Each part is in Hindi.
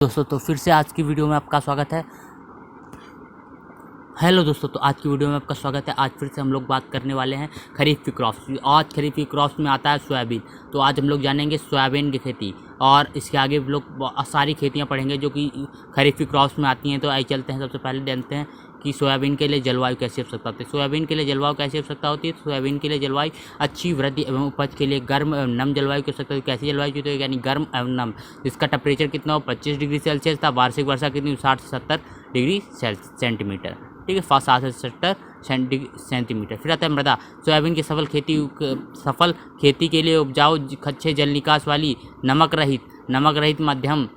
दोस्तों तो फिर से आज की वीडियो में आपका स्वागत है। हेलो दोस्तों, तो आज की वीडियो में आपका स्वागत है। आज फिर से हम लोग बात करने वाले हैं खरीफ की क्रॉप्स की। आज खरीफ की क्रॉप्स में आता है सोयाबीन। तो आज हम लोग जानेंगे सोयाबीन की खेती और इसके आगे हम लोग सारी खेतियां पढ़ेंगे जो कि खरीफ की क्रॉप्स में आती हैं। तो आइए चलते हैं, सबसे पहले जानते हैं कि सोयाबीन के लिए जलवायु कैसी आवश्यकता होती है। सोयाबीन के लिए जलवायु कैसी आवश्यकता होती है। सोयाबीन के लिए जलवायु अच्छी वृद्धि एवं उपज के लिए गर्म एवं नम जलवायु की आवश्यकता होती है। कैसी जलवायु होती है, यानी गर्म एवं नम, जिसका टेम्परेचर कितना हो 25 डिग्री सेल्सियस था। वार्षिक वर्षा कितनी 60 से 70 डिग्री सेंटीमीटर, ठीक है, 60 से 70 सेंटीमीटर। फिर आता है मृदा। सोयाबीन की सफल खेती के लिए उपजाऊ, अच्छे जल निकास वाली, नमक रहित मध्यम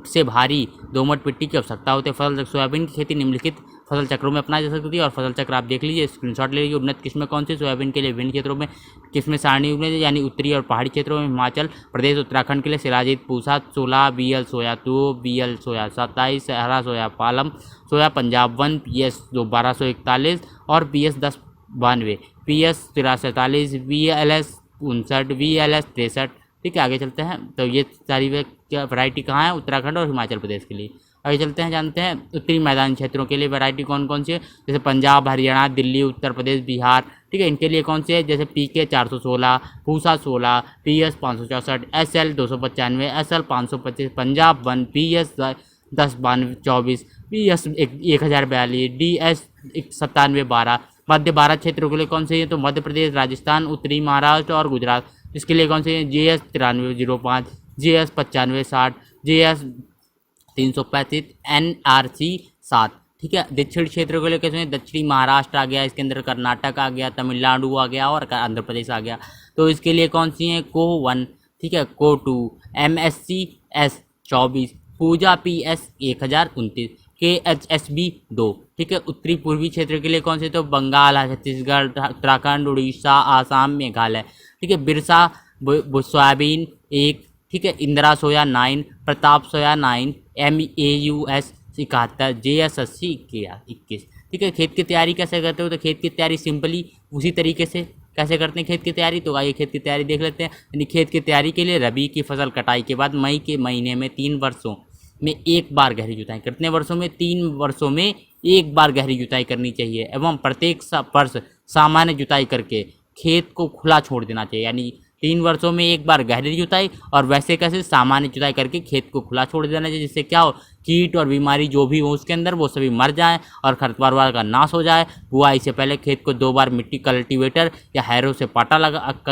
से भारी दोमट मिट्टी की आवश्यकता होती है। फसल सोयाबीन की खेती निम्नलिखित फसल चक्रों में अपनाई जा सकती है और फसल चक्र आप देख लीजिए, स्क्रीनशॉट ले लीजिए। उन्नत किस्में कौन सी सोयाबीन के लिए विभिन्न क्षेत्रों में किस्में सारणी उन्नत, यानी उत्तरी और पहाड़ी क्षेत्रों में हिमाचल प्रदेश उत्तराखंड के लिए शिलाजीत पूसा 16, BL सोया 2, BL सोया 27, सहरा सोया पालम सोया पंजाब 1, PS 1241 और PS 1092, PS 43, VLS 59, VLS 63। ठीक है, आगे चलते हैं। तो ये सारी वैरायटी कहाँ है, उत्तराखंड और हिमाचल प्रदेश के लिए। आगे चलते हैं, जानते हैं उत्तरी मैदानी क्षेत्रों के लिए वैरायटी कौन कौन सी है। जैसे पंजाब, हरियाणा, दिल्ली, उत्तर प्रदेश, बिहार, ठीक है, इनके लिए कौन सी है। जैसे PK 416, Pusa 16, PS 564, SL 295, SL 525, Punjab 1, PS 1024, PS 1042, DS 9712। मध्य भारत क्षेत्रों के लिए कौन से है, तो मध्य प्रदेश, राजस्थान, उत्तरी महाराष्ट्र और गुजरात। इसके लिए कौन से हैं, JS 9305, JS 9560, JS 335, NRC 7। ठीक है, दक्षिण क्षेत्र को लेकर सुनिए, दक्षिणी महाराष्ट्र आ गया, इसके अंदर कर्नाटक आ गया, तमिलनाडु आ गया और आंध्र प्रदेश आ गया। तो इसके लिए कौन सी हैं, को 1, ठीक है, को 2, MSC S 24, पूजा PS 1029, KHSB 2। ठीक है, उत्तरी पूर्वी क्षेत्र के लिए कौन से, तो बंगाल, छत्तीसगढ़, उत्तराखंड, उड़ीसा, आसाम, मेघालय। ठीक है, बिरसा सोयाबीन 1, ठीक है, इंदिरा सोया 9, प्रताप सोया 9, MAUS 71, JS 80 21। ठीक है, खेत की तैयारी कैसे करते हो, तो खेत की तैयारी सिंपली उसी तरीके से कैसे करते हैं खेत की तैयारी। तो आइए खेत की तैयारी देख लेते हैं। यानी खेत की तैयारी के लिए रबी की फसल कटाई के बाद मई के महीने में 3 वर्षों में एक बार गहरी जुताई, कितने वर्षों में, 3 वर्षों में एक बार गहरी जुताई करनी चाहिए एवं प्रत्येक वर्ष सामान्य जुताई करके खेत को खुला छोड़ देना चाहिए। यानी 3 वर्षों में एक बार गहरी जुताई और वैसे कैसे सामान्य जुताई करके खेत को खुला छोड़ देना चाहिए, जिससे क्या हो, कीट और बीमारी जो भी हो उसके अंदर वो सभी मर जाएं और खरपतवार का नाश हो जाए। बुआई से पहले खेत को 2 बार मिट्टी कल्टीवेटर या हैरो से पाटा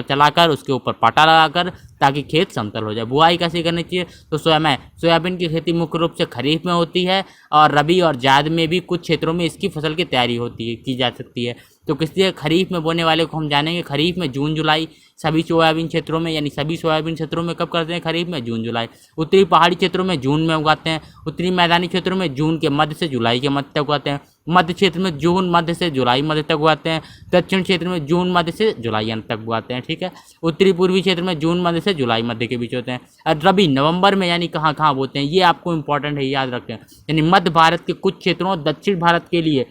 चलाकर उसके ऊपर पाटा लगाकर, ताकि खेत समतल हो जाए। बुआई कैसे करनी चाहिए, तो सोयाबीन की खेती मुख्य रूप से खरीफ में होती है और रबी और जायद में भी कुछ क्षेत्रों में इसकी फसल की तैयारी की जा सकती है। तो किसी खरीफ में बोने वाले को हम जानेंगे। खरीफ में जून जुलाई सभी सोयाबीन क्षेत्रों में, यानी सभी सोयाबीन क्षेत्रों में कब करते हैं, खरीफ में जून जुलाई। उत्तरी पहाड़ी क्षेत्रों में जून में उगाते हैं। उत्तरी मैदानी क्षेत्रों में जून के मध्य से जुलाई के मध्य तक उगाते हैं। मध्य क्षेत्र में जून मध्य से जुलाई मध्य तक उगाते हैं। दक्षिण क्षेत्र में जून मध्य से जुलाई अंत तक उगाते हैं। ठीक है, उत्तरी पूर्वी क्षेत्र में जून मध्य से जुलाई मध्य के बीच होते हैं। और रबी नवंबर में, यानी कहाँ कहाँ बोते हैं, ये आपको इंपॉर्टेंट है, याद रखें। यानी मध्य भारत के कुछ क्षेत्रों, दक्षिण भारत के लिए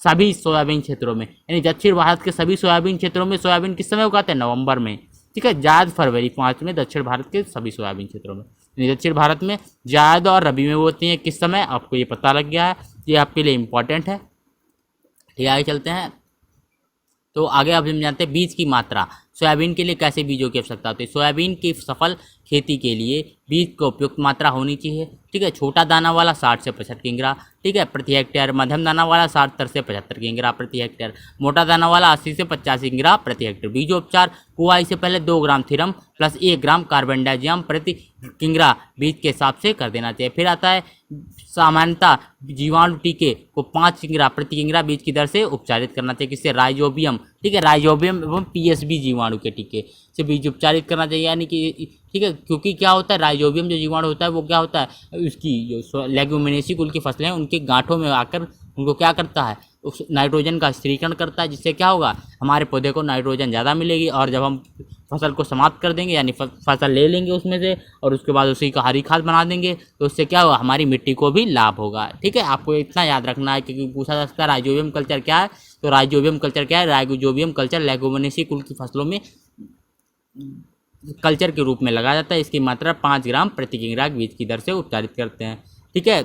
सभी सोयाबीन क्षेत्रों में, यानी दक्षिण भारत के सभी सोयाबीन क्षेत्रों में सोयाबीन किस समय उगाते हैं, नवंबर में। ठीक है, जायद फरवरी 5 में दक्षिण भारत के सभी सोयाबीन क्षेत्रों में। यानी दक्षिण भारत में जायद और रबी में वो होती हैं किस समय, आपको ये पता लग गया है, ये आपके लिए इंपॉर्टेंट है। ठीक है, आगे चलते हैं। तो आगे अब हम जानते हैं बीज की मात्रा। सोयाबीन के लिए कैसे बीजों की आवश्यकता होती है। सोयाबीन की सफल खेती के लिए बीज को उपयुक्त मात्रा होनी चाहिए। ठीक है, छोटा दाना वाला 60 से 65 किंगरा, ठीक है, प्रति हेक्टेयर। मध्यम दाना वाला 70 से 75 किंगरा प्रति हेक्टेयर। मोटा दाना वाला 80 से 85 किंगरा प्रति हेक्टेयर। बीजोपचार, बुआई से पहले 2 ग्राम थीरम प्लस 1 ग्राम कार्बनडाजियम प्रति किंगरा बीज के हिसाब से कर देना चाहिए। फिर आता है सामान्यतः जीवाणु टीके को 5 किंगरा प्रति किंगरा बीज की दर से उपचारित करना चाहिए। किससे, राइजोबियम, ठीक है, राइजोबियम एवं PSB जीवाणु के टीके से बीज उपचारित करना चाहिए। यानी कि ठीक है, क्योंकि क्या होता है, राइजोबियम जो जीवाणु होता है वो क्या होता है, उसकी जो लेग्यूमिनेसी कुल की फसलें हैं उनके गांठों में आकर उनको क्या करता है, उस नाइट्रोजन का स्थिरीकरण करता है, जिससे क्या होगा, हमारे पौधे को नाइट्रोजन ज़्यादा मिलेगी। और जब हम फसल को समाप्त कर देंगे, यानी फसल ले लेंगे उसमें से और उसके बाद उसी का हरी खाद बना देंगे, तो उससे क्या होगा, हमारी मिट्टी को भी लाभ होगा। ठीक है, आपको इतना याद रखना है, क्योंकि पूछा जा सकता है राइजोबियम कल्चर क्या है। तो राइजोबियम कल्चर क्या है, राइजोबियम कल्चर लेग्यूमिनेसी कुल की फसलों में कल्चर के रूप में लगाया जाता है। इसकी मात्रा 5 ग्राम प्रति किलोग्राम बीज की दर से उपचारित करते हैं। ठीक है।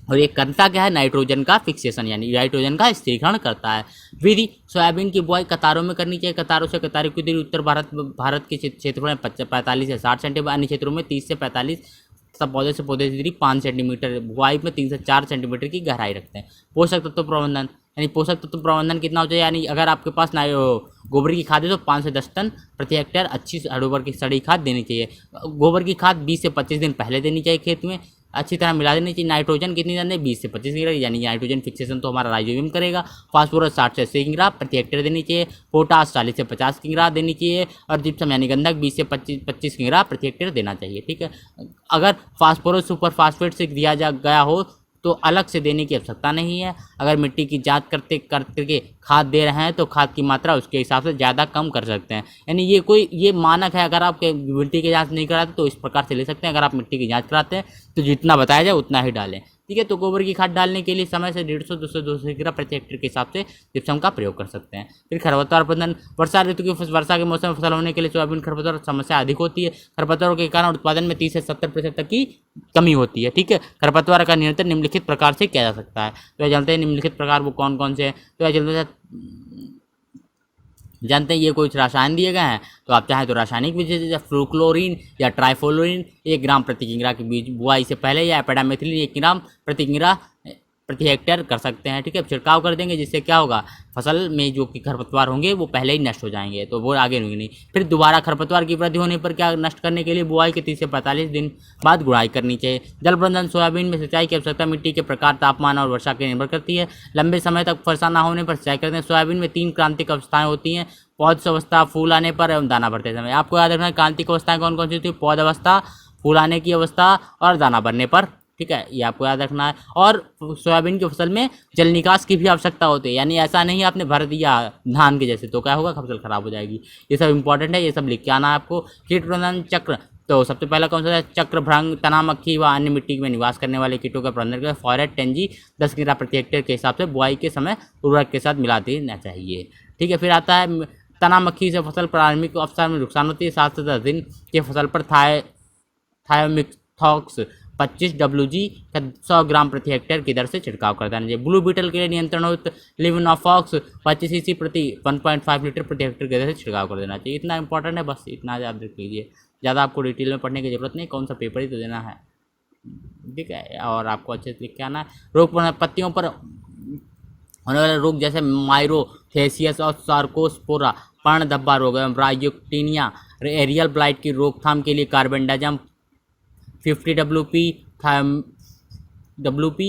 और ये करता क्या है, नाइट्रोजन का फिक्सेशन यानी नाइट्रोजन का स्थिरीकरण करता है। विधि, सोयाबीन की बुआई कतारों में करनी चाहिए। कतारों से कतारों की दूरी उत्तर भारत के क्षेत्रफल में 45 से 60 सेंटीमीटर, अन्य क्षेत्रों में 30 से 45, सब पौधे से पौधे की दूरी 5 सेंटीमीटर, बुआई में 3 से 4 सेंटीमीटर की गहराई रखते हैं। पोषक तत्व प्रबंधन, यानी पोषक तत्व प्रबंधन कितना हो चाहिए, यानी अगर आपके पास गोबर की खाद है तो 5 से 10 टन प्रति हेक्टेयर अच्छी गोबर की सड़ी खाद देनी चाहिए। गोबर की खाद 20 से 25 दिन पहले देनी चाहिए, खेत में अच्छी तरह मिला देनी चाहिए। नाइट्रोजन कितनी देनी, 20 से 25 ग्राम, यानी नाइट्रोजन फिक्सेशन तो हमारा राइजोबियम करेगा। फास्फोरस 60 से 80 ग्राम प्रति हेक्टेयर देनी चाहिए। पोटास 40 से 50 ग्राम देनी चाहिए। और जिप्सम यानी गंधक 20 से 25 ग्राम प्रति हेक्टेयर देना चाहिए। ठीक है, अगर फास्फोरस सुपर फास्फेट से दिया गया हो तो अलग से देने की आवश्यकता नहीं है। अगर मिट्टी की जांच करके खाद दे रहे हैं तो खाद की मात्रा उसके हिसाब से ज़्यादा कम कर सकते हैं। यानी ये मानक है। अगर आप मिट्टी की जांच नहीं कराते तो इस प्रकार से ले सकते हैं। अगर आप मिट्टी की जांच कराते हैं तो जितना बताया जाए उतना ही डालें। ठीक है, तो गोबर की खाद डालने के लिए समय से 150 200 ग्राम प्रति हेक्टेयर के हिसाब से जिप्सम का प्रयोग कर सकते हैं। फिर खरपतवार प्रबंधन, वर्षा ऋतु की वर्षा के मौसम में फसल होने के लिए सोयाबीन खरपतवार समस्या अधिक होती है। खरपतवारों के कारण उत्पादन में 30 से 70% तक की कमी होती है। ठीक है, खरपतवार का नियंत्रण निम्नलिखित प्रकार से किया जा सकता है। तो यह जानते हैं निम्नलिखित प्रकार वो कौन कौन से हैं। तो यह जानते हैं ये कुछ रसायन दिए गए हैं, तो आप चाहें तो रासायनिक विधि जैसे फ्लूक्लोरीन या ट्राइफ्लोरीन 1 ग्राम प्रति किग्रा के बीज बुआई से पहले, या एपेडामेथिलीन 1 ग्राम प्रति किग्रा प्रति हेक्टेयर कर सकते हैं। ठीक है, छिड़काव कर देंगे, जिससे क्या होगा, फसल में जो कि खरपतवार होंगे वो पहले ही नष्ट हो जाएंगे, तो वो आगे नहीं। फिर दोबारा खरपतवार की वृद्धि होने पर क्या नष्ट करने के लिए बुआई के 30 से 45 दिन बाद गुड़ाई करनी चाहिए। जल प्रबंधन, सोयाबीन में सिंचाई की आवश्यकता मिट्टी के प्रकार, तापमान और वर्षा पर निर्भर करती है। लंबे समय तक वर्षा न होने पर सिंचाई करते हैं। सोयाबीन में 3 क्रांतिक अवस्थाएं होती हैं, पौध अवस्था, फूल आने पर एवं दाना भरते समय। आपको याद रखना है क्रांतिक अवस्थाएं कौन कौन सी होती है, पौध अवस्था, फूल आने की अवस्था और दाना भरने पर। ठीक है, ये आपको याद रखना है। और सोयाबीन की फसल में जल निकास की भी आवश्यकता होती है, यानी ऐसा नहीं आपने भर दिया धान के जैसे तो क्या होगा, फसल खराब हो जाएगी। ये सब इंपॉर्टेंट है, ये सब लिख के आना है आपको। कीट प्रबंधन चक्र, तो सबसे पहला कौन सा है, चक्र, भृंग, तना, मक्खी व अन्य मिट्टी में निवास करने वाले कीटों का प्रबंधन करें। फॉरेट 10G 10 ग्राम प्रति हेक्टेयर के हिसाब से बुआई के समय उर्वरक के साथ मिला देना चाहिए। ठीक है, फिर आता है तना मक्खी से फसल प्रारंभिक अवस्था में नुकसान होती है। 7 से 10 दिन के फसल पर थायोमिथॉक्स 25 WG का 100 ग्राम प्रति हेक्टेयर की दर से छिड़काव कर देना चाहिए। ब्लू बीटल के लिए नियंत्रण हो तो लिविनोफॉक्स 25 cc प्रति 1.5 लीटर प्रति हेक्टेयर की दर से छिड़काव कर देना चाहिए। इतना इंपॉर्टेंट है, बस इतना याद रख लीजिए। ज़्यादा आपको डिटेल में पढ़ने की जरूरत नहीं, कौन सा पेपर ही तो देना है। ठीक है, और आपको अच्छे से लिख के आना है। रोग पत्तियों पर होने वाले रोग जैसे माइरोथेसियस और सार्कोस्पोरा, पर्ण धब्बा रोग एवं ब्रायोक्टिनिया, एरियल ब्लाइट की रोकथाम के लिए कार्बेंडाजम 50 WP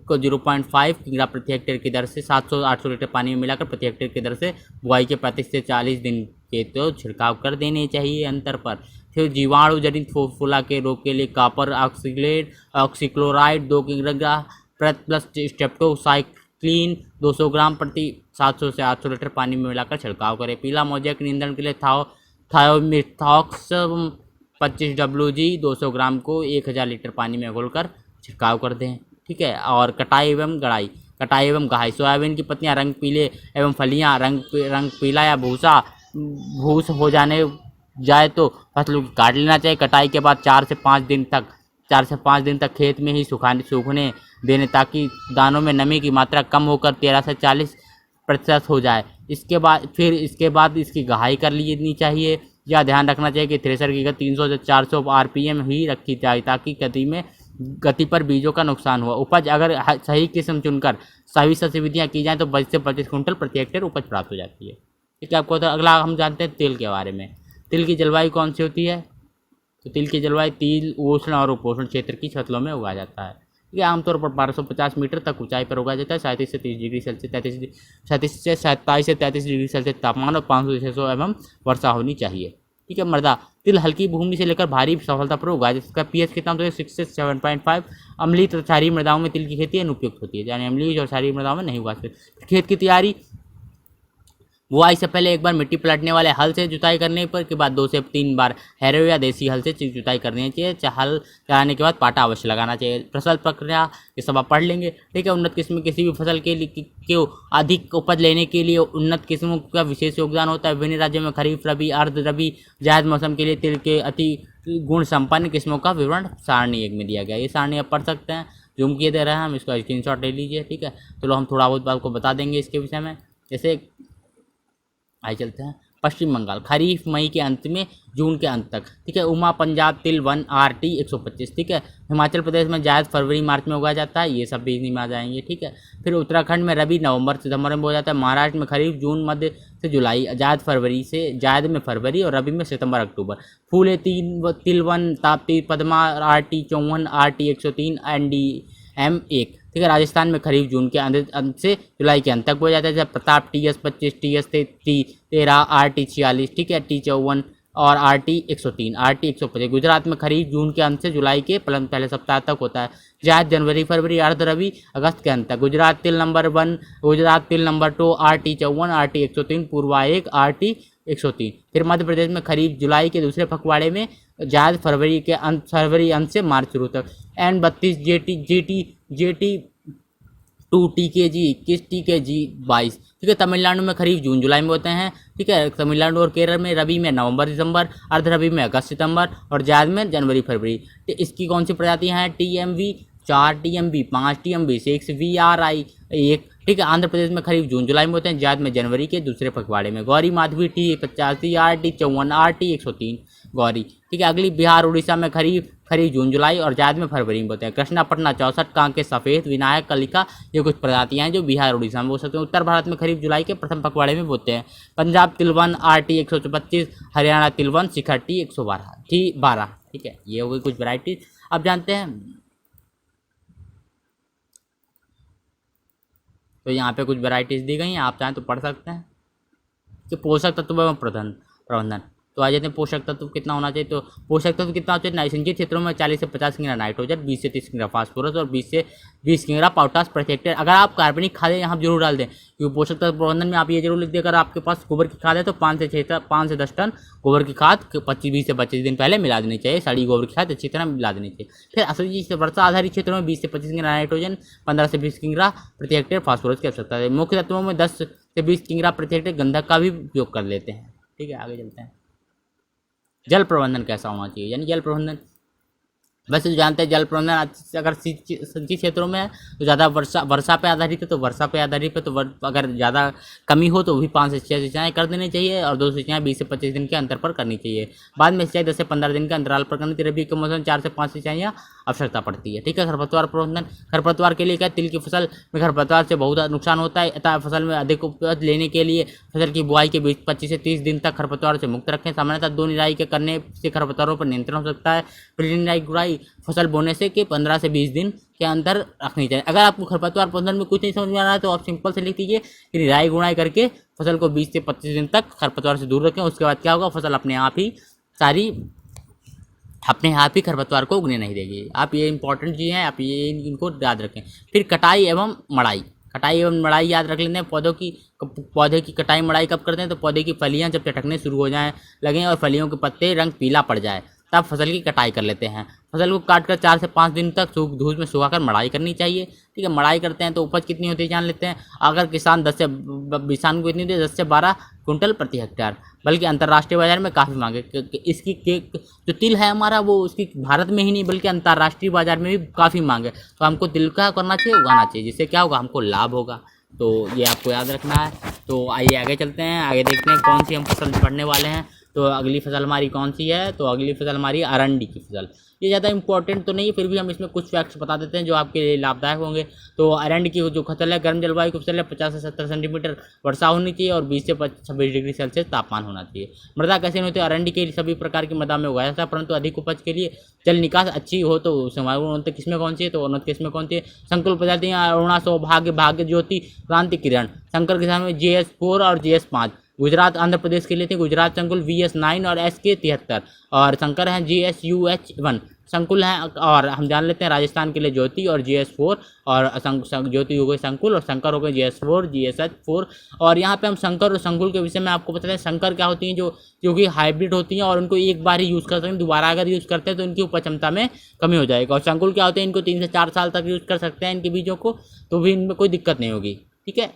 को 0.5 किग्रा प्रति हेक्टेयर की दर से 700-800 लीटर पानी में मिलाकर प्रति हेक्टेयर की दर से बुआई के 35 से 40 दिन के तो छिड़काव कर देने चाहिए अंतर पर। फिर जीवाणु जनित फूला के रोग के लिए कॉपर ऑक्सीक्लोराइड 2 किग्रा प्लस स्टेप्टोसाइक्लिन 200 ग्राम प्रति 700 से 800 लीटर पानी में मिलाकर छिड़काव करें। पीला मोजा के नियंत्रण के लिए थायोमिथॉक्स 25 WG 200 ग्राम को 1000 लीटर पानी में घोलकर छिड़काव कर दें। ठीक है, और कटाई एवं गड़ाई, कटाई एवं गहाई, सोयाबीन की पत्तियां रंग पीले एवं फलियां रंग पीला या भूस हो जाए तो फसलों को काट लेना चाहिए। कटाई के बाद 4 से 5 दिन तक खेत में ही सूखने देने, ताकि दानों में नमी की मात्रा कम होकर 13 से 40% हो जाए। इसके बाद इसकी गहाई कर लेनी चाहिए। या ध्यान रखना चाहिए कि थ्रेशर की गति 300 से 400 RPM ही रखी जाए, ताकि गति पर बीजों का नुकसान हुआ। उपज अगर सही किस्म चुनकर सही गतिविधियाँ की जाएँ तो 20 से 25 कुंटल प्रति हेक्टेयर उपज प्राप्त हो जाती है। ठीक है, आपको तो अगला हम जानते हैं तेल के बारे में। तिल की जलवायु कौन सी होती है, तो तिल की जलवायु तिल उष्ण और उपोष्ण क्षेत्र की फसलों में उगाया जाता है। ये आमतौर पर 1250 मीटर तक ऊंचाई पर उगाया जाता है। 37 से 30 डिग्री सेल्सियस 37 से 33 डिग्री सेल्सियस तापमान और 500 से 600 mm वर्षा होनी चाहिए। ठीक है, मृदा, तिल हल्की भूमि से लेकर भारी सफलतापूर्वक उगाया जाता है। इसका pH कितना होता है, 6 से 7.5। अम्लीय तथा क्षारीय मृदाओं में तिल की खेती अनुपयुक्त होती है, यानी अम्लीय और क्षारीय मृदाओं में नहीं उगा सकते। खेत की तैयारी, बुआई से पहले एक बार मिट्टी पलटने वाले हल से जुताई करने पर के बाद 2 से 3 बार हैरो या देसी हल से जुताई करनी चाहिए। हल चलाने के बाद पाटा अवश्य लगाना चाहिए। फसल प्रक्रिया ये सब आप पढ़ लेंगे। ठीक है, उन्नत किस्म किसी भी फसल के लिए क्यों अधिक उपज लेने के लिए उन्नत किस्मों का विशेष योगदान होता है। विभिन्न राज्यों में खरीफ, रबी, अर्ध रबी, जायद मौसम के लिए तिल के अति गुण संपन्न किस्मों का विवरण सारणी एक में दिया गया। ये सारणी आप पढ़ सकते हैं, जूम किए दे रहे हैं हम, इसका स्क्रीनशॉट ले लीजिए। ठीक है, चलो हम थोड़ा बहुत आपको बता देंगे इसके विषय में। जैसे आइए चलते हैं। पश्चिम बंगाल खरीफ मई के अंत में जून के अंत तक। ठीक है, उमा पंजाब तिल 1 RT 125। ठीक है, हिमाचल प्रदेश में जायद फरवरी मार्च में उगाया जाता है, ये सब भी इन्हीं में आ जाएंगे। ठीक है, फिर उत्तराखंड में रबी नवंबर सितंबर में हो जाता है। महाराष्ट्र में खरीफ जून मध्य से जुलाई, जायद में फरवरी और रबी में सितंबर अक्टूबर। फूले तिल 1 Tapti Padma RT 54 RT 103 NDM 1। ठीक है, राजस्थान में खरीफ जून के अंत से जुलाई के अंत तक बोया जाता है। जैसे प्रताप TS 25 TS 13 RT 46। ठीक है, T 54 और RT 103 RT 125। गुजरात में खरीफ जून के अंत से जुलाई के पहले सप्ताह तक होता है। जायद जनवरी फरवरी अर्ध रबी अगस्त के अंत तक। गुजरात तिल नंबर 1 गुजरात तिल नंबर 2 RT 54 RT 103 पूर्वा 1 RT 103। फिर मध्य प्रदेश में खरीफ जुलाई के दूसरे पखवाड़े में, जायद फरवरी अंत से मार्च शुरू तक। N32 JT 2 TKG 21 TKG 22। ठीक है, तमिलनाडु में खरीफ जून जुलाई में होते हैं। ठीक है, तमिलनाडु और केरल में रबी में नवंबर दिसंबर, अर्ध रबी में अगस्त सितंबर और जायद में जनवरी फरवरी। इसकी कौन सी प्रजातियां हैं? TMV 4 TMV 5 TMV 6 VRI 1। ठीक है, आंध्र प्रदेश में खरीफ जून जुलाई में होते हैं, जायद में जनवरी के दूसरे पखवाड़े में। Gauri Madhavi T 85 RT 54 RT 103 Gauri. ठीक है, अगली बिहार उड़ीसा में खरीफ जून जुलाई और जायद में फरवरी में होते हैं। कृष्णापटना 64 कांके सफ़ेद विनायक कलिका, ये कुछ प्रजातियां हैं जो बिहार उड़ीसा में हो सकते हैं। उत्तर भारत में खरीफ जुलाई के प्रथम पखवाड़े में बोते हैं। पंजाब तिलवन RT 125, हरियाणा तिलवन शिखर T 112। ठीक है, ये हो गई कुछ वैरायटीज। अब जानते हैं, तो यहाँ पे कुछ वैरायटीज दी गई हैं, आप चाहें तो पढ़ सकते हैं। कि पोषक तत्व एवं प्रबंधन। तो आ जाते हैं पोषक तत्व कितना होना चाहिए। तो पोषक तत्व कितना होना चाहिए? नाइट्रोजन क्षेत्रों में 40 से 50 किग्रा नाइट्रोजन, 20 से 30 किग्रा फास्फोरस और 20 से 20 किग्रा पोटाश प्रति हेक्टेयर। अगर आप कार्बनिक खादें यहाँ जरूर डाल दें, क्योंकि पोषक तत्व प्रबंधन में आप ये जरूर लिख दें, अगर आपके पास गोबर की खाद है तो 5 से 10 टन गोबर की खाद 20 से 25 दिन पहले मिला देनी चाहिए। सड़ी गोबर की खाद अच्छी तरह मिला देनी चाहिए। फिर असली वर्षा आधारित क्षेत्रों में 20 से 25 किग्रा नाइट्रोजन, 15 से 20 किग्रा प्रति हेक्टेयर फास्फोरस की आवश्यकता है। मुख्य तत्वों में 10 से 20 किग्रा प्रति हेक्टेयर गंधक का भी उपयोग कर लेते हैं। ठीक है, आगे चलते हैं। जल प्रबंधन कैसा होना चाहिए, यानी जल प्रबंधन वैसे तो जानते हैं जल प्रबंधन अगर सिंचित क्षेत्रों में है तो ज़्यादा वर्षा पे आधारित है, तो वर्षा पे आधारित है, तो अगर ज़्यादा कमी हो तो भी 5 से 6 सिंचाई कर देनी चाहिए और 2 सिंचाई 20 से 25 दिन के अंतर पर करनी चाहिए। बाद में सिंचाई 10 से 15 दिन के अंतराल पर करनी चाहिए। रबी के मौसम 4 से 5 सिंचाइयाँ आवश्यकता पड़ती है। ठीक है, खरपतवार प्रबंधन। खरपतवार के लिए क्या, तिल की फसल में खरपतवार से बहुत नुकसान होता है, अतः फसल में अधिक उपज लेने के लिए फसल की बुआई के बीच 25 से 30 दिन तक खरपतवार से मुक्त रखें। सामान्यतः 2 निराई के करने से खरपतवारों पर नियंत्रण हो सकता है। पहली निराई गुड़ाई फसल बोने से के 15 से 20 दिन के अंदर रखनी चाहिए। अगर आपको खरपतवार प्रबंधन में कुछ नहीं समझ में आ रहा है तो आप सिंपल से लिख दीजिए कि निराई गुड़ाई करके फसल को 20 से 25 दिन तक खरपतवार से दूर रखें। उसके बाद क्या होगा, फसल अपने आप ही खरपतवार को उगने नहीं देगी। आप ये इंपॉर्टेंट चीज़ हैं, आप ये इनको याद रखें। फिर कटाई एवं मड़ाई याद रख लेते हैं। पौधे की कटाई मड़ाई कब करते हैं, तो पौधे की फलियां जब चटकने शुरू हो जाएं लगें और फलियों के पत्ते रंग पीला पड़ जाए तब फसल की कटाई कर लेते हैं। फसल को काटकर 4 से 5 दिन तक धूप में सुखाकर मड़ाई करनी चाहिए। ठीक है, मड़ाई करते हैं तो उपज कितनी होती है जान लेते हैं। अगर किसान 10 से 12 कुंटल प्रति हेक्टेयर, बल्कि अंतर्राष्ट्रीय बाजार में काफ़ी मांग है। इसकी जो तिल है हमारा, वो उसकी भारत में ही नहीं बल्कि अंतर्राष्ट्रीय बाजार में भी काफ़ी मांग है। तो हमको तिल का करना चाहिए, उगाना चाहिए, जिससे क्या होगा, हमको लाभ होगा। तो ये आपको याद रखना है। तो आइए आगे चलते हैं, आगे देखते हैं कौन सी हम फसल पढ़ने वाले हैं। तो अगली फसल हमारी कौन सी है, तो अगली फसल हमारी अरंडी की फसल। ये ज़्यादा इंपॉर्टेंट तो नहीं है, फिर भी हम इसमें कुछ फैक्ट्स बता देते हैं जो आपके लिए लाभदायक होंगे। तो अरंडी की जो फसल है, गर्म जलवायु की फसल है। 50 से 70 सेंटीमीटर वर्षा होनी चाहिए और 20 से 26 डिग्री सेल्सियस तापमान होना चाहिए। मृदा कैसे होती है, अरंडी के सभी प्रकार की मृदा में उगाया जाता है, परंतु अधिक उपज के लिए जल निकास अच्छी हो तो उन्नत किस्में कौन सी है, तो उन्नत किस्में कौन सी है। संकुल प्रजातियाँ अरुणा सौभाग्य भाग्य ज्योति क्रांति किरण। संकर किसान में GS4 और GS5। गुजरात आंध्र प्रदेश के लिए थे गुजरात संकुल VS9 और SK 73 और शंकर हैं GSUH1 संकुल हैं। और हम जान लेते हैं राजस्थान के लिए ज्योति और GS4 और ज्योति हो गए संकुल और शंकर हो गए GS4 GSH4। और यहाँ पे हम शंकर और संकुल के विषय में आपको बताते हैं। शंकर क्या होती हैं, जो कि हाइब्रिड होती हैं और उनको एक बार ही यूज़ कर सकते हैं, दोबारा अगर यूज़ करते हैं तो इनकी उपज क्षमता में कमी हो जाएगी। और संकुल क्या होते हैं, इनको 3 से 4 साल तक यूज़ कर सकते हैं इनके बीजों को, तो भी इनमें कोई दिक्कत नहीं होगी। ठीक है,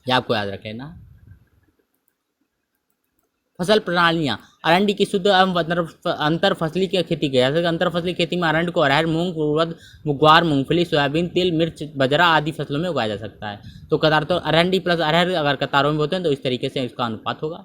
ये आपको याद रखें ना। फसल प्रणालियाँ। अरंडी की शुद्ध एवं अंतर फसली की खेती की है। जैसे अंतर फसली खेती में अरंड को अरहर, मूंग, उड़द, ग्वार, मूंगफली, सोयाबीन, तिल, मिर्च, बाजरा आदि फसलों में उगाया जा सकता है। तो कतार तो अरंडी प्लस अरहर अगर कतारों में होते हैं तो इस तरीके से इसका अनुपात होगा।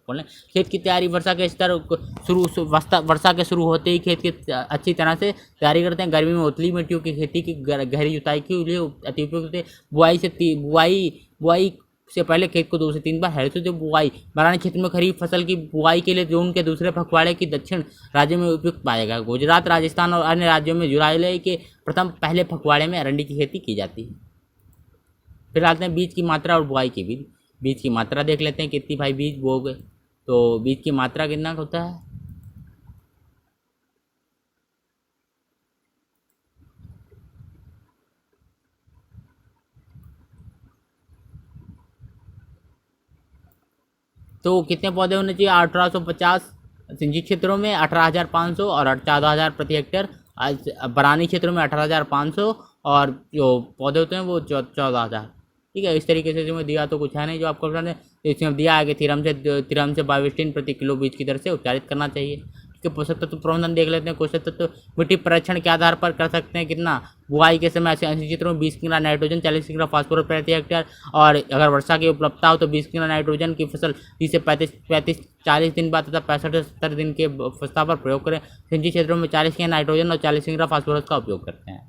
बोलें खेत की तैयारी वर्षा के स्तर वर्षा के शुरू होते ही खेत की अच्छी तरह से तैयारी करते हैं। गर्मी में उथली मिट्टियों की खेती की गहरी जुताई के लिए अति उपयुक्त है। बुआई से पहले खेत को 2 से 3 बार हरे से बुआई। बरानी क्षेत्र में खरीफ फसल की बुआई के लिए जून के दूसरे पखवाड़े की दक्षिण राज्य में उपयुक्त पाएगा। गुजरात, राजस्थान और अन्य राज्यों में जुलाई के प्रथम पहले पखवाड़े में अरंडी की खेती की जाती है। फिर आते हैं बीज की मात्रा और बुआई की बीज की मात्रा देख लेते हैं कितनी भाई बीज बोओगे। तो बीज की मात्रा कितना होता है? तो कितने पौधे होने चाहिए? 1850 सिंचित क्षेत्रों में 18,500 और 14,000 प्रति हेक्टेयर। बरानी क्षेत्रों में 18,500 और जो पौधे होते हैं वो 14,000। ठीक है, इस तरीके से इसमें दिया तो कुछ है नहीं जो आपको बताने। इसमें दिया है कि थिरम से बाइवेस्टीन प्रति किलो बीज की दर से उपचारित करना चाहिए। ठीक है, पोषक तत्व प्रबंधन देख लेते हैं। पोषक तत्व मिट्टी परीक्षण के आधार पर कर सकते हैं कितना। बुआई के समय ऐसे क्षेत्रों में 20 किलो नाइट्रोजन, 40 किलो फास्फोरस प्रति हेक्टेयर। और अगर वर्षा की उपलब्धता हो तो 20 किलो नाइट्रोजन की फसल 30 से 40 दिन बाद तथा 65 से 70 दिन के अवस्था पर प्रयोग करें। सिंचित क्षेत्रों में 40 किलो नाइट्रोजन और 40 किलो फास्फोरस का उपयोग करते हैं।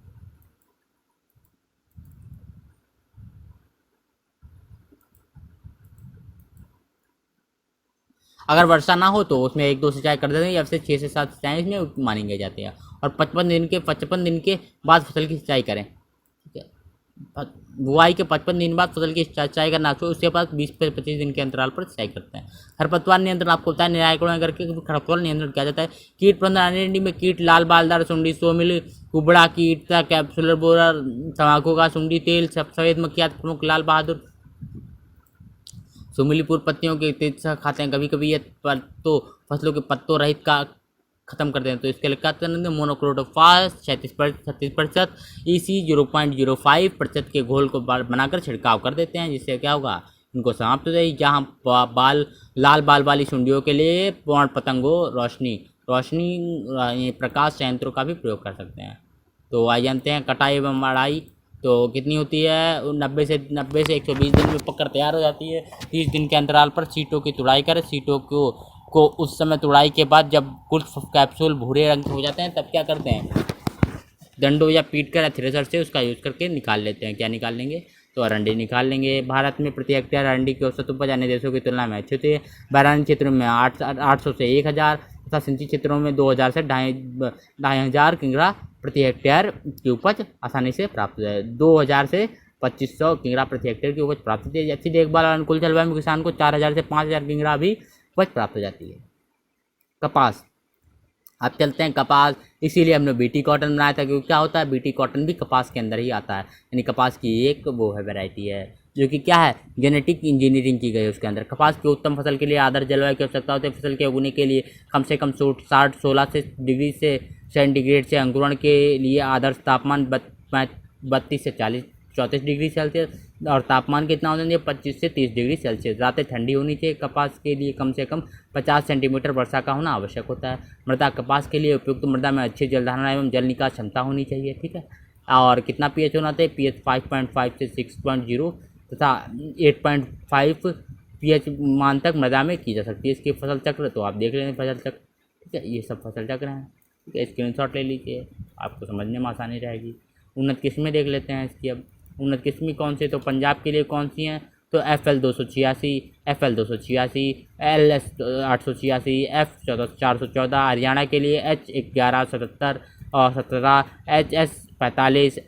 अगर वर्षा ना हो तो उसमें 1-2 सिंचाई कर देते हैं या फिर 6 से 7 सिंचाई इसमें मानी जाती है। और 55 दिन के बाद फसल की सिंचाई करें। ठीक है, बुआई के 55 दिन बाद फसल की सिंचाई करना चाहिए। उसके बाद 20 से 25 दिन के अंतराल पर सिंचाई करते हैं। खरपतवार नियंत्रण आपको होता है निराकरण करके खरपतवार नियंत्रण किया जाता है। कीट प्रबंधन अरंडी में कीट लाल बालदार सुंडी, सोमिल, कुबड़ा कीट, कैप्सुलर बोरर, तंबाकू का सुंडी तेल, सफेद मक्खियाँ प्रमुख लाल बहादुर, सुमिलीपुर पत्तियों के तेज से खाते हैं। कभी कभी ये तो फसलों के पत्तों रहित का खत्म कर दें तो इसके लिए क्या करते हैं? मोनोक्रोटोफास 36% EC 0.05% के घोल को बनाकर छिड़काव कर देते हैं, जिससे क्या होगा? इनको समाप्त हो जाएगी। जहाँ लाल बाल वाली सुंडियों के लिए पौड़ पतंगों रोशनी प्रकाश संयंत्रों का भी प्रयोग कर सकते हैं। तो आइए जानते हैं कटाई एवं मढ़ाई तो कितनी होती है? 90 से 120 दिन में पककर तैयार हो जाती है। 30 दिन के अंतराल पर सीटों की तुड़ाई करें। सीटों को उस समय तुड़ाई के बाद जब कुछ कैप्सूल भूरे रंग के हो जाते हैं तब क्या करते हैं? डंडों या पीट कर थ्रेसर से उसका यूज़ करके निकाल लेते हैं। क्या निकाल लेंगे? तो अरंडी निकाल लेंगे। भारत में प्रति हेक्टेयर अरंडी की औसत उपज अन्य देशों की तुलना में अच्छी होती है। बरानी क्षेत्रों में 800 से 1,000 तथा सिंचित क्षेत्रों में 2,000 से 2,500 किंगरा प्रति हेक्टेयर की उपज आसानी से प्राप्त हो जाए। 2,000 से 2,500 किंगरा प्रति हेक्टेयर की उपज प्राप्त होती है। अच्छी देखभाल और अनुकूल जलवायु में किसान को 4,000 से 5,000 किंगरा भी उपज प्राप्त हो जाती है। कपास, अब चलते हैं कपास। इसीलिए हमने बीटी कॉटन बनाया था क्योंकि क्या होता है? बीटी कॉटन भी कपास के अंदर ही आता है। यानी कपास की एक वो है वैरायटी है जो कि क्या है? जेनेटिक इंजीनियरिंग की गई है उसके अंदर। कपास की उत्तम फसल के लिए आदर्श जलवायु की आवश्यकता होती है। फसल के उगने के लिए कम से कम 16 डिग्री से सेंटीग्रेड से अंकुरण के लिए आदर्श तापमान 32 से 34 डिग्री सेल्सियस और तापमान कितना होना चाहिए? 25 से 30 डिग्री सेल्सियस। रातें ठंडी होनी चाहिए। कपास के लिए कम से कम 50 सेंटीमीटर वर्षा का होना आवश्यक होता है। मृदा, कपास के लिए उपयुक्त मृदा में अच्छी जलधारण एवं जल निकास क्षमता होनी चाहिए। ठीक है, और कितना पीएच होना चाहिए? पीएच 5.5 से 6.0 तथा 8.5 पीएच मान तक मृदा में की जा सकती है। इसकी फसल चक्र तो आप देख लेंगे फसल चक्र। ठीक है, ये सब फसल चक्र हैं। ठीक है, स्क्रीनशॉट ले लीजिए, आपको समझने में आसानी रहेगी। उन्नत किस्में देख लेते हैं इसकी। अब उन्नत किस्में कौन सी? तो पंजाब के लिए कौन सी हैं? तो FL 286, FL 286, LS 886, F 414। Haryana के लिए H 1177 और 17, HS 45,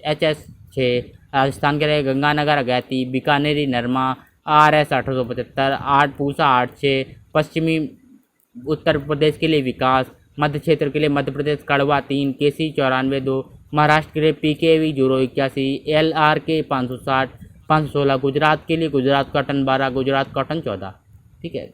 HS 6। राजस्थान के लिए गंगानगर अगैती, बीकानेरी नरमा, RS 875, 8 पूसा 86। पश्चिमी उत्तर प्रदेश के लिए विकास। मध्य क्षेत्र के लिए मध्य प्रदेश कड़वा 3, KC 94 2। महाराष्ट्र के लिए PKV 081, LRK 560, 516। गुजरात के लिए गुजरात कॉटन 12, गुजरात कॉटन 14। ठीक है,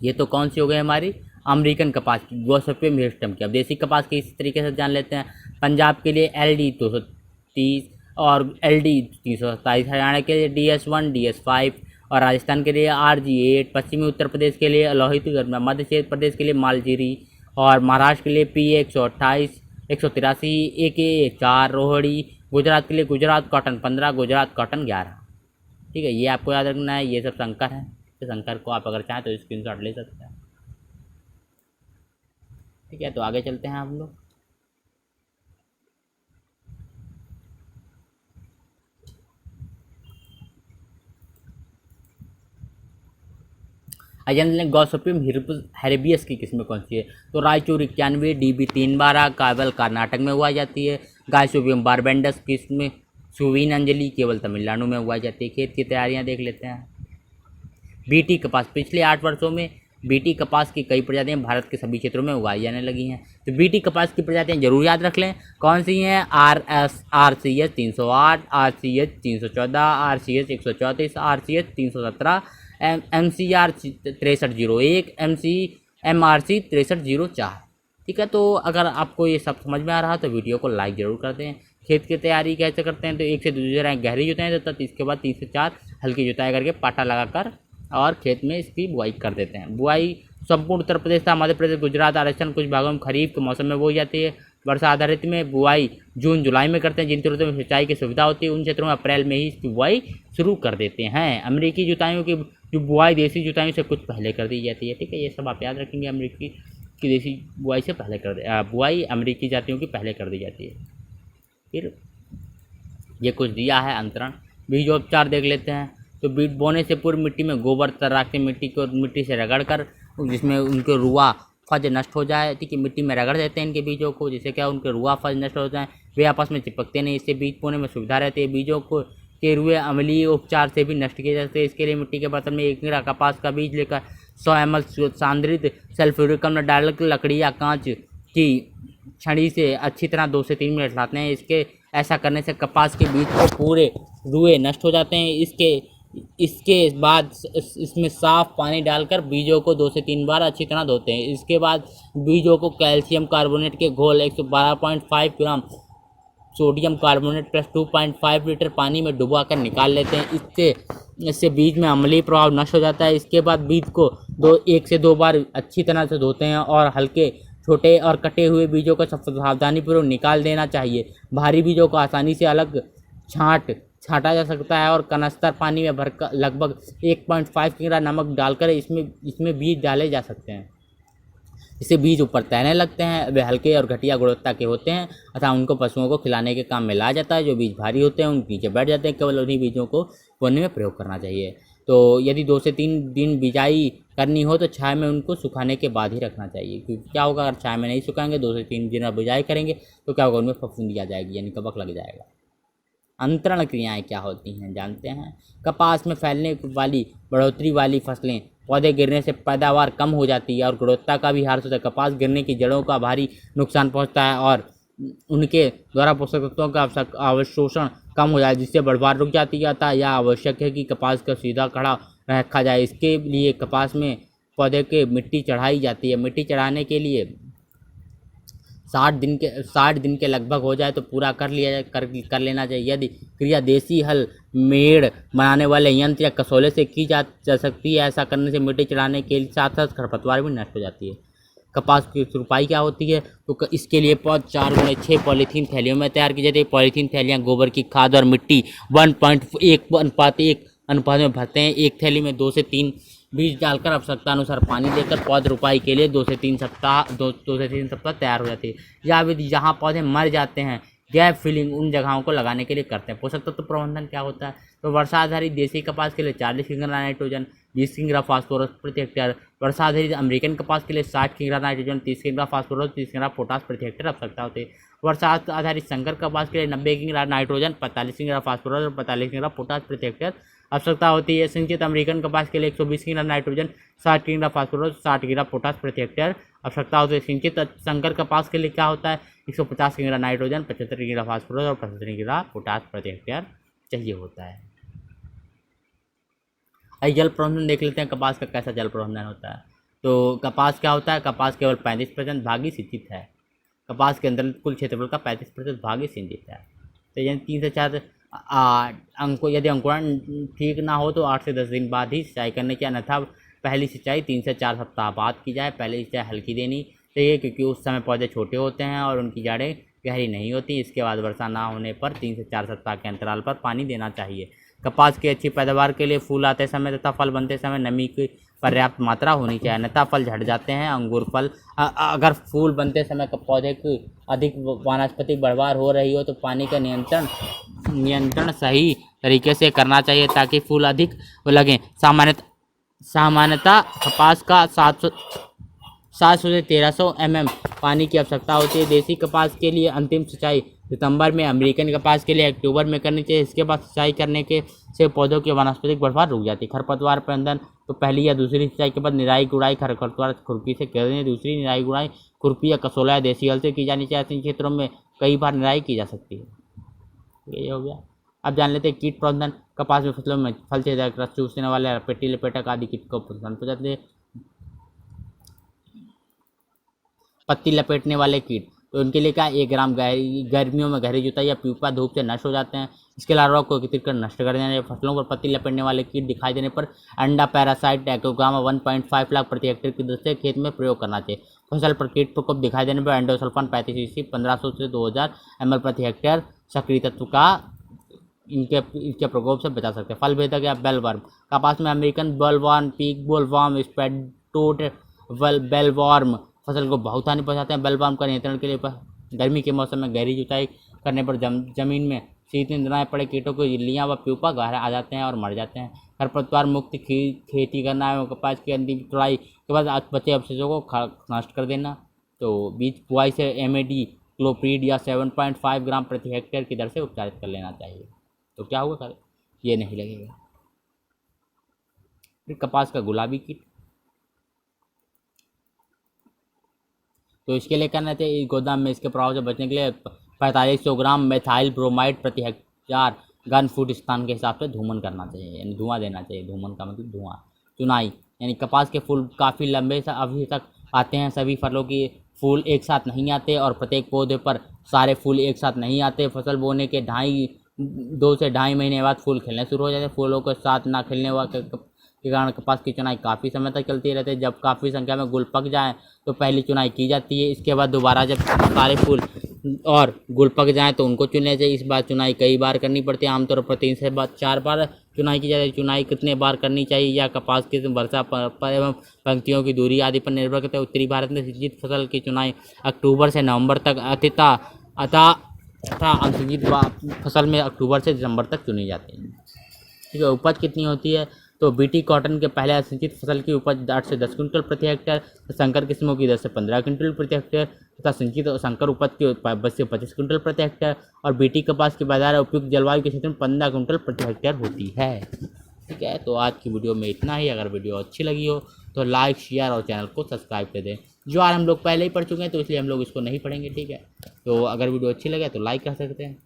ये तो कौन सी हो गई हमारी? अमेरिकन कपास की, गोसिपियम हिर्स्टम की। अब देसी कपास की इसी तरीके से जान लेते हैं। पंजाब के लिए LD 230 और LD 327। हरियाणा के लिए DS1, DS5 और राजस्थान के लिए RG8, पश्चिमी उत्तर प्रदेश के लिए लोहित, मध्य प्रदेश के लिए मालजीरी और महाराष्ट्र के लिए P128, 183, AK4 रोहिणी, गुजरात के लिए गुजरात कॉटन 15, गुजरात कॉटन 11। ठीक है, ये आपको याद रखना है। ये सब संकर है, तो संकर को आप अगर चाहें तो स्क्रीनशॉट ले सकते हैं। ठीक है, तो आगे चलते हैं हम लोग। अजंत गॉसिपियम हेरेबियस की किस्में कौन सी है? तो रायचूर 91, DB 312, काबल कर्नाटक में उगाई जाती है। गायसोपियम बारबेंडस किस्म सुवीन अंजलि केवल तमिलनाडु में उगाई जाती है। खेत की तैयारियां देख लेते हैं। BT कपास, पिछले 8 वर्षों में BT कपास की कई प्रजातियां भारत के सभी क्षेत्रों में उगाई जाने लगी हैं। तो BT कपास की प्रजातियां जरूर याद रख लें। कौन सी हैं? RCS 308, RCS 314, RCS 134, RCS 317, MCR 6301, MRC 6304। ठीक है, तो अगर आपको ये सब समझ में आ रहा तो वीडियो को लाइक जरूर कर दें। खेत की तैयारी कैसे करते हैं? तो 1 से 2 जुताई गहरी जुताई तथा इसके बाद 3 से 4 हल्की जुताई करके पाटा लगाकर और खेत में इसकी बुआई कर देते हैं। बुआई संपूर्ण उत्तर प्रदेश था, मध्य प्रदेश, गुजरात, राजस्थान, कुछ भागों में खरीफ के मौसम में बोई जाती है। वर्षा आधारित में बुआई जून जुलाई में करते हैं। जिन क्षेत्रों में सिंचाई की सुविधा होती है उन क्षेत्रों में अप्रैल में ही इसकी बुआई शुरू कर देते हैं। अमेरिकी जुताइयों की जो बुआई देसी जुताइयों से कुछ पहले कर दी जाती है। ठीक है, ये सब आप याद रखेंगे। अमेरिकी की देसी बुआई से पहले बुआई अमेरिकी जातियों की पहले कर दी जाती है। फिर ये कुछ दिया है अंतरण। बीजोपचार देख लेते हैं। तो बीज बोने से पूर्व मिट्टी में गोबर तराक के मिट्टी से रगड़ कर जिसमें उनके रुआ फज नष्ट हो जाए। ठीक है, मिट्टी में रगड़ देते हैं इनके बीजों को, जिससे क्या उनके रुआ फज नष्ट हो जाए, वे आपस में चिपकते नहीं। इससे बीज बोने में सुविधा रहती है। बीजों को के रुए अम्लीय उपचार से भी नष्ट किए जाते हैं। इसके लिए मिट्टी के बर्तन में 1 किग्रा कपास का बीज लेकर 100 ml सांद्रित सल्फ्यूरिक अम्ल डालकर लकड़ी या कांच की छड़ी से अच्छी तरह 2 से 3 मिनट लाते हैं। इसके ऐसा करने से कपास के बीज को पूरे रुए नष्ट हो जाते हैं। इसके बाद इसमें साफ पानी डालकर बीजों को 2 से 3 बार अच्छी तरह धोते हैं। इसके बाद बीजों को कैल्शियम कार्बोनेट के घोल 112.5 gram sodium carbonate plus 2.5 litre पानी में डुबा कर निकाल लेते हैं। इससे बीज में अम्लीय प्रभाव नष्ट हो जाता है। इसके बाद बीज को 1 से 2 बार अच्छी तरह से धोते हैं और हल्के छोटे और कटे हुए बीजों को सावधानीपूर्वक निकाल देना चाहिए। भारी बीजों को आसानी से अलग छांटा जा सकता है और कनस्तर पानी में भरकर लगभग 1.5 किग्रा नमक डालकर इसमें बीज डाले जा सकते हैं। इससे बीज ऊपर तैरने लगते हैं। वे हल्के और घटिया गुणवत्ता के होते हैं अतः उनको पशुओं को खिलाने के काम में लाया जाता है। जो बीज भारी होते हैं उन नीचे बैठ जाते हैं। केवल उन्हीं बीजों को बोने में प्रयोग करना चाहिए। तो यदि 2 से 3 दिन बिजाई करनी हो तो छाया में उनको सुखाने के बाद ही रखना चाहिए। क्योंकि क्या होगा, अगर छाया में नहीं सुखाएंगे 2 से 3 दिन बिजाई करेंगे तो क्या होगा, उनमें फफूंदी आ जाएगी यानी कवक लग जाएगा। अंतरण क्रियाएं क्या होती हैं जानते हैं। कपास में फैलने वाली बढ़ोतरी वाली फसलें पौधे गिरने से पैदावार कम हो जाती है और गुणवत्ता का भी ह्रास होता है। कपास गिरने की जड़ों का भारी नुकसान पहुंचता है और उनके द्वारा पोषक तत्वों का अवशोषण कम हो जाए, जिससे बढ़वार रुक जाती है। अतः यह आवश्यक है कि कपास को सीधा खड़ा रखा जाए। इसके लिए कपास में पौधे के मिट्टी चढ़ाई जाती है। मिट्टी चढ़ाने के लिए 60 दिन के लगभग हो जाए तो पूरा कर लेना चाहिए। यदि क्रिया देसी हल मेड़ बनाने वाले यंत्र या कसौले से की जा सकती है। ऐसा करने से मिट्टी चढ़ाने के साथ साथ खरपतवार भी नष्ट हो जाती है। कपास की रुपाई क्या होती है? तो इसके लिए 4x6 पॉलीथीन थैलियों में तैयार की जाती है। पॉलीथीन थैलियाँ गोबर की खाद और मिट्टी 1:1 अनुपात में भरते हैं। एक थैली में 2 से 3 बीज डालकर आवश्यकता अनुसार पानी देकर पौध रुपाई के लिए 2 से 3 सप्ताह तैयार हो जाती है। या विधि जहाँ पौधे मर जाते हैं गैप फिलिंग उन जगहों को लगाने के लिए करते हैं। पोषक तत्व प्रबंधन क्या होता है? तो वर्षा आधारित देसी कपास के लिए 40 किग्रा नाइट्रोजन, 20 किग्रा फास्फोरस प्रति हेक्टेयर। वर्षा आधारित अमेरिकन कपास के लिए 60 किग्रा नाइट्रोजन, 30 किग्रा फास्फोरस, 30 किग्रा पोटास प्रति हेक्टेयर आवश्यकता होती है। वर्षा आधारित संकर कपास के लिए 90 किग्रा नाइट्रोजन, 45 किग्रा फास्फोरस और 45 किग्रा पोटास प्रति हेक्टेयर आवश्यकता होती है। सिंचित अमेरिकन कपास के लिए 120 किग्रा नाइट्रोजन, 60 किग्रा फास्फोरस, 60 किग्रा पोटास प्रति हेक्टेयर आवश्यकता होती है। सिंचित संकर कपास के लिए क्या होता है? 150 किग्रा नाइट्रोजन, 75 किग्रा फास्फोरस और 75 किग्रा पोटास प्रति हेक्टेयर चाहिए होता है। जल प्रबंधन देख लेते हैं कपास का कैसा जल प्रबंधन होता है। तो कपास क्या होता है? कपास केवल 35% भाग ही सिंचित है। कपास के अंदर कुल क्षेत्रफल का 35% भाग ही सिंचित है। तो यानी 3 से 4 यदि अंकुरण ठीक ना हो तो 8 से 10 दिन बाद ही सिंचाई करने की, अन्यथा पहली सिंचाई 3 से 4 सप्ताह बाद की जाए। पहली सिंचाई हल्की देनी चाहिए क्योंकि उस समय पौधे छोटे होते हैं और उनकी जड़ें गहरी नहीं होती। इसके बाद वर्षा ना होने पर 3 से 4 सप्ताह के अंतराल पर पानी देना चाहिए। कपास की अच्छी पैदावार के लिए फूल आते समय तथा फल बनते समय नमी की पर्याप्त मात्रा होनी चाहिए, अन्यथा फल झड़ जाते हैं। अंगूर फल अगर फूल बनते समय पौधे की अधिक वानस्पतिक बढ़वार हो रही हो तो पानी का नियंत्रण सही तरीके से करना चाहिए ताकि फूल अधिक लगें। सामान्यतः कपास का 700 से 1300 mm पानी की आवश्यकता होती है। देसी कपास के लिए अंतिम सिंचाई सितंबर में, अमेरिकन कपास के लिए अक्टूबर में करनी चाहिए। इसके बाद सिंचाई करने से पौधों की वानस्पतिक बढ़वार रुक जाती है। खरपतवार प्रबंधन तो पहली या दूसरी सिंचाई के बाद निराई गुड़ाई खरपतवार खुरपी से करें। दूसरी निराई गुड़ाई खुरपी या कसोला या देसी हल से की जानी चाहिए। ऐसे क्षेत्रों में कई बार निराई की जा सकती है। ये हो गया। अब जान लेते हैं कीट प्रबंधन। कपास में फसलों में फल छेदक, रस चूसने वाले, पेटी लपेटक आदि कीट को प्रबंधन हो जाते हैं। पत्ती लपेटने वाले कीट तो उनके लिए क्या 1 ग्राम गर्मियों में गहरी जुताई या प्यूपा धूप से नष्ट हो जाते हैं। इसके अलावा को एकत्रित कर नष्ट कर देना चाहिए। फसलों पर पत्ती लपेटने वाले कीट दिखाई देने पर अंडा पैरासाइट डाइकोग्रामा 1.5 लाख प्रति हेक्टेयर की दर से खेत में प्रयोग करना चाहिए। फसल पर कीट प्रकोप दिखाई देने पर एंडोसल्फान 35 cc 1500 से 2000 ml प्रति हेक्टेयर सक्रिय तत्व का इनके प्रकोप से बचा सकते हैं। फल भेदक या बेलवर्म। कपास में अमेरिकन बोलवर्म, पीक बोलवर्म, स्पेडोट बेलवर्म फसल को बहुत हानि पहुंचाते हैं। बेलवर्म का नियंत्रण के लिए गर्मी के मौसम में गहरी जुताई करने पर जमीन में शीत निंद्राएं पड़े कीटों को इल्लियाँ व प्यूपा गहरा आ जाते हैं और मर जाते हैं। खरपतवार मुक्त खेती करना है। कपास की अंतिम तुड़ाई के बाद बचे अवशेषों को नष्ट कर देना। तो बीज बुआई से MAD क्लोप्रीड या 7.5 ग्राम प्रति हेक्टेयर की दर से उपचारित कर लेना चाहिए। तो क्या होगा सर, ये नहीं लगेगा। फिर कपास का गुलाबी कीट, तो इसके लिए करना चाहिए गोदाम में इसके प्रभाव से बचने के लिए 4500 ग्राम मेथाइल ब्रोमाइड प्रति हेक्टेयर घन फुट स्थान के हिसाब से धूमन करना चाहिए, यानी धुआं देना चाहिए। धूमन का मतलब धुआं। चुनाई यानी कपास के फूल काफ़ी लंबे अवधि तक आते हैं। सभी फलों की फूल एक साथ नहीं आते और प्रत्येक पौधे पर सारे फूल एक साथ नहीं आते। फसल बोने के 2 से ढाई महीने बाद फूल खिलने शुरू हो जाते हैं। फूलों के साथ ना खिलने के कारण कपास की चुनाई काफ़ी समय तक चलती रहती है। जब काफ़ी संख्या में गुल पक जाएँ तो पहली चुनाई की जाती है। इसके बाद दोबारा जब सारे फूल और गुल पक जाएँ तो उनको चुनना चाहिए। इस बार चुनाई कई बार करनी पड़ती है, आमतौर पर 3 से 4 बार चुनाई की जाती है। चुनाई कितने बार करनी चाहिए या कपास की वर्षा एवं पंक्तियों की दूरी आदि पर निर्भर करता है। उत्तरी भारत में सिंचित फसल की चुनाई अक्टूबर से नवंबर तक तथा असिंचित फसल में अक्टूबर से दिसंबर तक चुनी जाती है। ठीक है। उपज कितनी होती है, तो BT कॉटन के पहले असिंचित फसल की उपज 8 से 10 क्विंटल प्रति हेक्टेयर, संकर किस्मों की 10 से 15 क्विंटल प्रति हेक्टेयर तथा सिंचित और संकर उपज की 20 से 25 क्विंटल प्रति हेक्टेयर और BT कपास की बाजार उपयुक्त जलवायु के क्षेत्र में 15 क्विंटल प्रति हेक्टेयर होती है। ठीक है। तो आज की वीडियो में इतना ही। अगर वीडियो अच्छी लगी हो तो लाइक, शेयर और चैनल को सब्सक्राइब कर दें। जो आज हम लोग पहले ही पढ़ चुके हैं तो इसलिए हम लोग इसको नहीं पढ़ेंगे। ठीक है। तो अगर वीडियो अच्छी लगे तो लाइक कर सकते हैं।